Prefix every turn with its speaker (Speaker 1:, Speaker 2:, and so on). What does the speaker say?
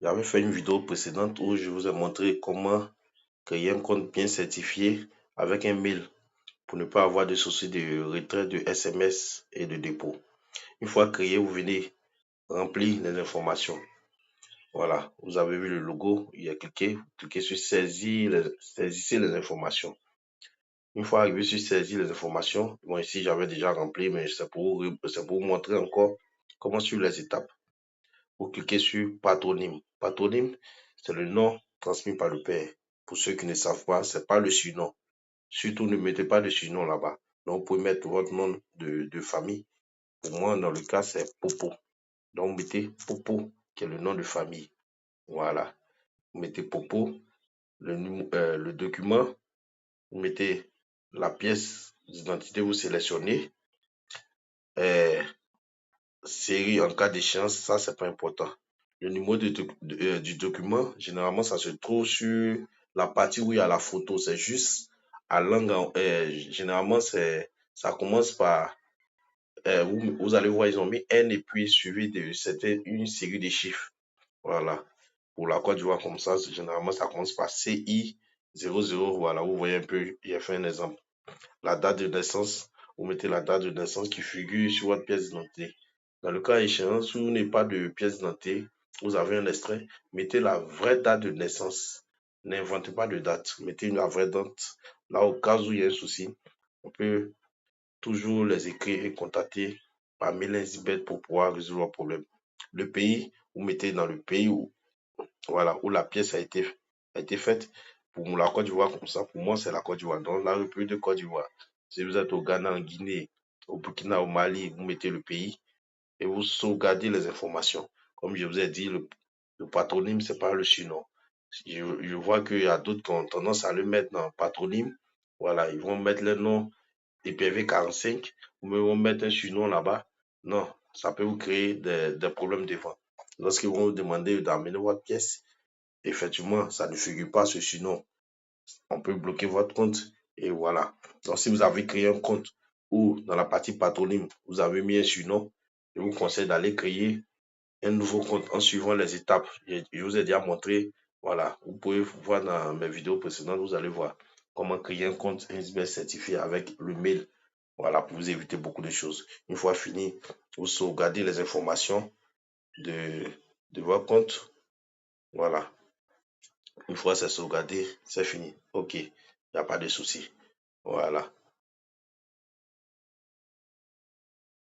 Speaker 1: J'avais fait une vidéo précédente où je vous ai montré comment créer un compte bien certifié avec un mail pour ne pas avoir de soucis de retrait de SMS et de dépôt. Une fois créé, vous venez remplir les informations. Voilà, vous avez vu le logo, il y a cliquez sur saisissez les informations. Une fois arrivé sur saisir les informations, bon ici j'avais déjà rempli, mais c'est pour vous montrer encore comment suivre les étapes. Vous cliquez sur patronyme. Patronyme, c'est le nom transmis par le père. Pour ceux qui ne savent pas, c'est pas le surnom. Surtout ne mettez pas de surnom là-bas. Donc vous pouvez mettre votre nom de famille. Pour moi, dans le cas, c'est Popo. Donc vous mettez Popo, qui est le nom de famille. Voilà. Vous mettez Popo, le document, vous mettez la pièce d'identité, vous sélectionnez. Série en cas d'échéance, ça c'est pas important. Le numéro du document, généralement, ça se trouve sur la partie où il y a la photo. C'est juste à l'angle. Généralement, ça commence par. Vous allez voir, ils ont mis N et puis suivi de une série de chiffres. Voilà. Pour la Côte d'Ivoire, comme ça, généralement, ça commence par CI 00. Voilà, vous voyez un peu, il a fait un exemple. La date de naissance, vous mettez la date de naissance qui figure sur votre pièce d'identité. Dans le cas échéant, si vous n'avez pas de pièce d'identité, vous avez un extrait, mettez la vraie date de naissance. N'inventez pas de date, mettez la vraie date. Là, au cas où il y a un souci, on peut toujours les écrire et contacter par mail Elizabeth pour pouvoir résoudre le problème. Le pays, vous mettez dans le pays où, voilà, où la pièce a été faite. Pour la Côte d'Ivoire, comme ça, pour moi, c'est la Côte d'Ivoire. Donc, la République de Côte d'Ivoire. Si vous êtes au Ghana, en Guinée, au Burkina, au Mali, vous mettez le pays et vous sauvegardez les informations. Comme je vous ai dit, le patronyme, c'est pas le surnom. Je vois qu'il y a d'autres qui ont tendance à le mettre dans le patronyme. Voilà, ils vont mettre le nom IPv45, ou ils vont mettre un surnom là-bas. Non, ça peut vous créer des problèmes devant. Lorsqu'ils vont vous demander d'amener votre pièce, effectivement, ça ne figure pas ce surnom. On peut bloquer votre compte et voilà. Donc, si vous avez créé un compte ou dans la partie patronyme, vous avez mis un surnom, je vous conseille d'aller créer un nouveau compte en suivant les étapes. Je vous ai déjà montré, voilà, vous pouvez voir dans mes vidéos précédentes, vous allez voir comment créer un compte SBS certifié avec le mail. Voilà, pour vous éviter beaucoup de choses. Une fois fini, vous sauvegardez les informations de votre compte. Voilà. Une fois c'est sauvegardé, c'est fini. OK, il n'y a pas de souci. Voilà.